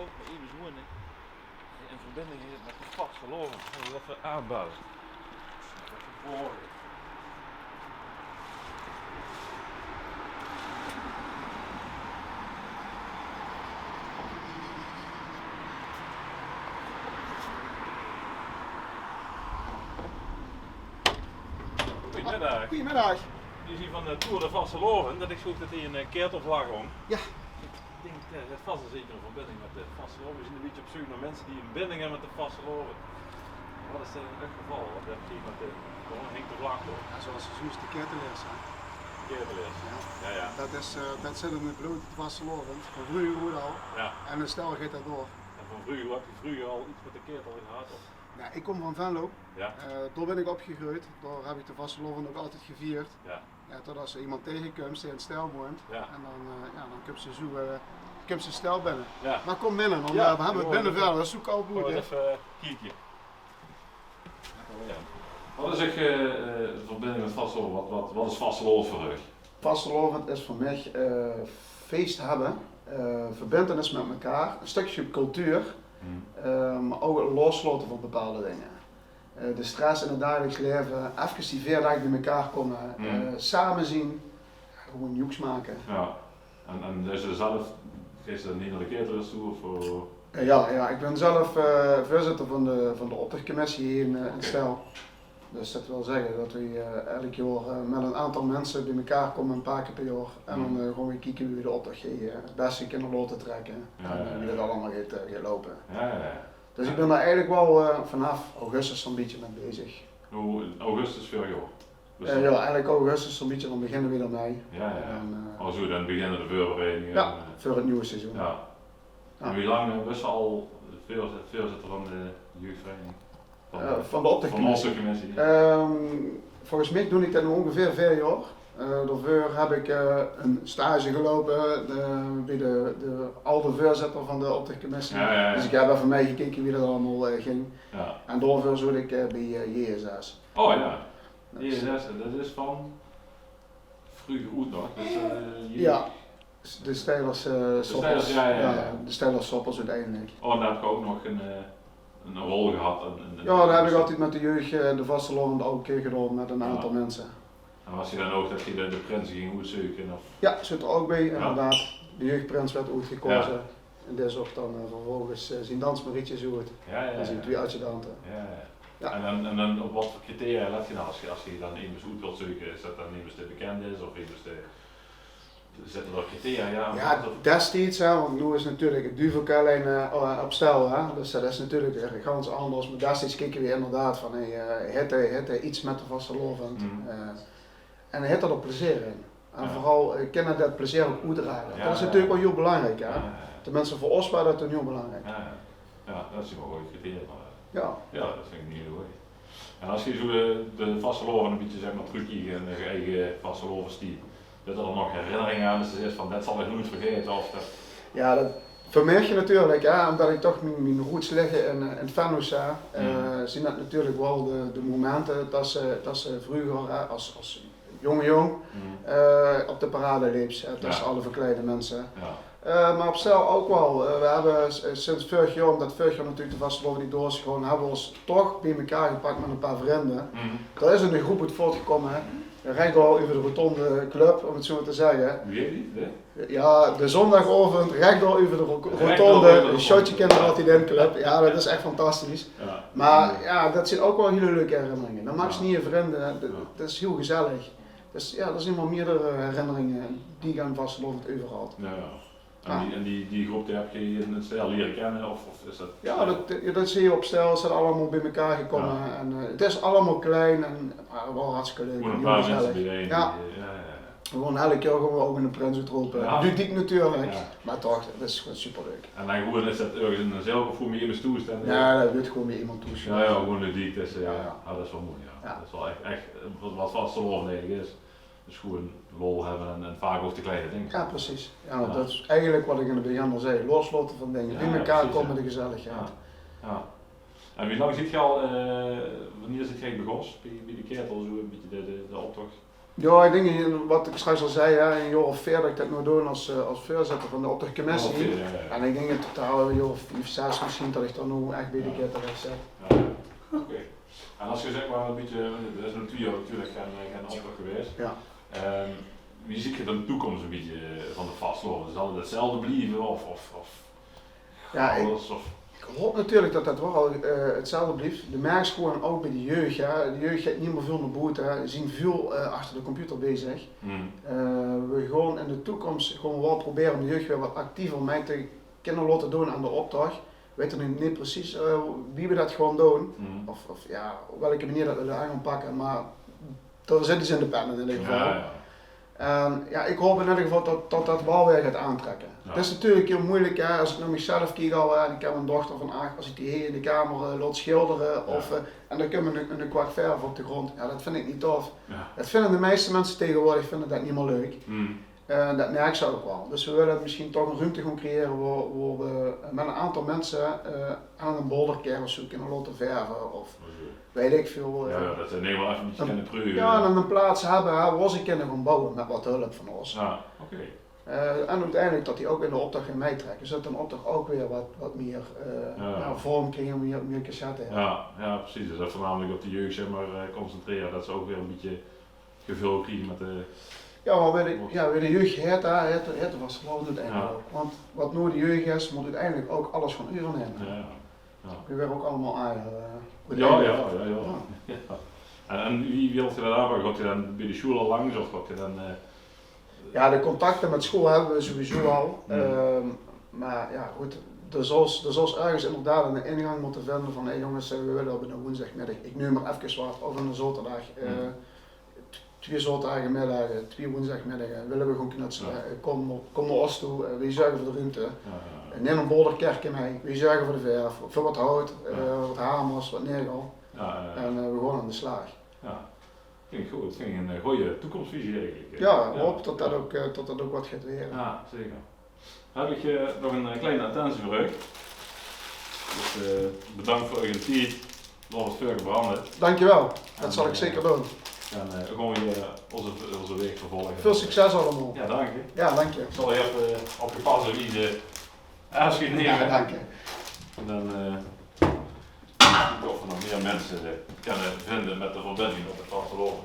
ook even wonen in verbinding is met de vasteloven. Dat we even aanbellen. Even volgen. Goedemiddag. Goedemiddag. Je ziet van de Tour de Vasteloven dat ik zoek dat hier een keertelvlag om. Ja. Ik denk het vast en zeker een verbinding met de Vasteloven. We zijn een beetje op zoek naar mensen die een binding hebben met de Vasteloven. Wat is het geval? Wat heb je hier met de hangt de vlag door? Ja, zoals je zoekt de ketelers. Keertelers. Ja, ja. Dat zit in het bloed vasteloven, van vroeger al. Ja. En de stel gaat dat door. En van vroeger, heb je vroeger al iets met de keertel gehad? Of? Ja, ik kom van Venlo. Ja. Daar ben ik opgegroeid. Daar heb ik de vasteloven ook altijd gevierd. Ja. Ja, totdat ze iemand tegenkomt die in het stel woont. Ja. En dan komt ze zo komt ze stel binnen. Ja. Maar kom binnen, want Ja, we hebben het binnen verder. Dat is zo koud Oh, bloed. hè. even kiekje. Ja. Wat is echt de verbinding met Vasteloven? Wat is Vasteloven voor u? Vasteloven is voor mij feest hebben, verbintenis met elkaar, een stukje cultuur, maar ook loslaten van bepaalde dingen. De stress in het dagelijks leven, even die 4 dagen bij elkaar komen, samen zien, gewoon joeks maken. Ja. En dus zelf geeft ze niet naar de ketelers toe? Of, Ja, ik ben zelf voorzitter van de opdrachtcommissie hier in Stel. Dus dat wil zeggen dat we elk jaar met een aantal mensen bij elkaar komen, een paar keer per jaar. En dan gewoon weer kijken wie we de opdracht geven, het beste kunnen laten trekken en wie dat allemaal gaat lopen. Ja. Dus ik ben daar eigenlijk wel vanaf augustus zo'n beetje mee bezig. Augustus vorig jaar? Dus ja, eigenlijk augustus zo'n beetje, dan beginnen we ermee. Ja. Zo, dan beginnen de voorbereidingen. Ja, voor het nieuwe seizoen. Ja. En wie lang was je al voorzitter van de jeugdvereniging? Van de opdrachtcommissie. Volgens mij doe ik dat nu ongeveer 4 jaar. Daarvoor heb ik een stage gelopen bij de oude voorzitter van de opdrachtcommissie. Ja. Dus ik heb even meegekeken wie dat allemaal ging. Ja. En daarvoor zat ik bij JSS. Oh ja, JSS, dat is van vroeger goed nog. Dus, ja, de Stijlers Soppers. Ja. De Stijlers Soppers uiteindelijk. Oh, en daar heb ik ook nog een rol gehad. Ja, dat heb ik altijd met de jeugd, de vastelovende ook een keer gedaan met een aantal mensen. En was je dan ook dat je de prinsen ging uitzoeken? Of? Ja, zit er ook bij, inderdaad. De jeugdprins werd uitgekozen. Ja. En dit is ook dan vervolgens zijn dansmarietje zoet. En zijn 2 adjudanten. Ja. En dan op wat voor criteria let je nou als je dan iemand uit wilt zoeken? Is dat dan iemand die bekend is of iemand die... Zitten er criteria? Ja, destijds, want nu is natuurlijk het duvelkelijn op stel, hè? Dus dat is natuurlijk weer ganz anders. Maar destijds keken we inderdaad van, heeft hij iets met de vasteloven en hij heeft er plezier in. En vooral kunnen dat plezier ook uitdragen. Dat is natuurlijk wel heel belangrijk, hè? Tenminste voor ons was dat heel belangrijk. Ja, dat is wel een goede criteria. Ja, dat vind ik niet heel goed. En als je zo de vasteloven een beetje zeg maar terugkijkt en je eigen vasteloven stijl. Dat er nog herinneringen aan is van dat zal ik nooit vergeten of dat... Ja, dat vermerk je natuurlijk, omdat ik toch mijn roots liggen in het Venlo zien dat natuurlijk wel de momenten dat ze vroeger als jong op de parade liep, tussen alle verkleide mensen. Maar op stel ook wel, we hebben sinds vorig jaar, omdat vorig jaar natuurlijk de vasteloven niet door is gegaan, hebben we ons toch bij elkaar gepakt met een paar vrienden. Er is een groep uit voortgekomen. Recht al over de rotonde club, om het zo maar te zeggen. Wie heet die? Ja, de zondagavond recht al over de rotonde, een shotje kennen altijd in club. Ja, dat is echt fantastisch. Ja. Maar ja, dat zijn ook wel hele leuke herinneringen. Dat maakt niet je vrienden, dat is heel gezellig. Dus ja, er zijn wel meerdere herinneringen die gaan vastelovend overal. En die groep die heb je in het stijl leren kennen of is dat? Ja, dat zie je op stijl, ze zijn allemaal bij elkaar gekomen en het is allemaal klein en wel hartstikke leuk. Gewoon een paar mensen bijeen. Gewoon elk jaar gaan we ook in een prins uitroepen. Ja. Doe dik natuurlijk, maar toch, dat is gewoon superleuk. En dan gewoon is dat ergens in eenzelfde voel met iemand toestand? Ja, dat doet gewoon met iemand toestaan. Ja, gewoon de dik, dus dat is wel mooi. Ja. Dat is wel echt wat vasteloven eigenlijk is. Dus gewoon lol hebben en vaak over de kleine dingen. Ja, precies. Ja, dat is eigenlijk wat ik in het begin al zei, loslaten van dingen, bij elkaar komen de gezelligheid. Ja. En wie lang zit je al, wanneer zit jij begonnen bij de ketel, zo een beetje de optocht? Ja, ik denk wat ik straks al zei, hè, een jaar of 4 dat ik dat moet doen als voorzitter van de opdrachtcommissie. En ik denk in totaal een jaar of 5, 6 misschien dat ik dan nu echt bij de ketter heb zet. Oké. En als je zeg maar een beetje, dat is een 2 jaar natuurlijk geen opdracht geweest. Ja. Wie zie je dan de toekomst een beetje van de vastlopen? Zal het hetzelfde blijven of Ja, alles? Ik hoop natuurlijk dat dat wel hetzelfde blijft. De merk is gewoon ook bij de jeugd. Ja. De jeugd gaat niet meer veel naar buiten. Ze zien veel achter de computer bezig. We gaan in de toekomst gewoon wel proberen om de jeugd weer wat actiever mee te kunnen laten doen aan de opdracht. We weten nu niet precies wie we dat gewoon doen. Of ja, op welke manier dat we dat aan gaan pakken. Maar daar zit iets in de pennen in ieder geval. Ja, ik hoop in ieder geval dat wel weer gaat aantrekken. Ja. Het is natuurlijk heel moeilijk, hè, als ik naar mezelf kijk al, ik heb een dochter van 8, als ik die hier in de kamer laat schilderen en dan komt een kwart verf op de grond, ja, dat vind ik niet tof. Ja. Dat vinden de meeste mensen tegenwoordig vinden dat niet meer leuk. Dat merk ze ook wel. Dus we willen misschien toch een ruimte gaan creëren waar we met een aantal mensen aan een bolderkerf of zo kunnen laten verven of weet ik veel. Dat ze Nederland even niet kunnen proeven. Ja, en een plaats hebben waar ze kunnen gaan bouwen met wat hulp van ons. Ja, oké. En uiteindelijk dat die ook in de opdracht in meetrekken, zodat een opdracht ook weer wat meer vorm krijgen, meer cassette hebben. Ja, precies. Dus dat voornamelijk op de jeugd zeg maar, concentreren, dat ze ook weer een beetje gevuld krijgen met de... Ja, maar bij de jeugd het was gewoon uiteindelijk ook. Want wat nu de jeugd is, moet uiteindelijk ook alles van uren nemen. We werden ook allemaal aan. Ja. En wie wilt je dat aanpakken? Gaat je dan bij de school al langs of gaat je dan... Ja, de contacten met school hebben we sowieso al. Maar ja, goed, er zal ergens inderdaad een ingang moeten vinden van hey jongens, we willen op een woensdagmiddag, ik neem maar even wat, of een zaterdag, 2 zaterdagmiddagen, 2 woensdagmiddagen, willen we gewoon knutselen. Kom naar ons toe, we zorgen voor de ruimte. Neem een bolderkerkje mee, we zorgen voor de verf, voor wat hout, wat hamers, wat neergal. En we gaan aan de slag. Vind ik goed, het vind ik een goede toekomstvisie eigenlijk. Ja, ik hoop dat dat ook wat gaat leren. Ja, zeker. Dan heb ik nog een kleine attentie voor u. Dus bedankt voor uw tijd. Nog wat veel gebranden. Dankjewel, dat zal ik zeker doen. En gewoon weer onze week vervolgen. Veel succes allemaal. Ja, dank je. Ja, dank je. Ik zal even op je passen wie de aanschiet nemen. Ja, dank je. En dan of we nog meer mensen kunnen vinden met de verbinding op het vastelopen.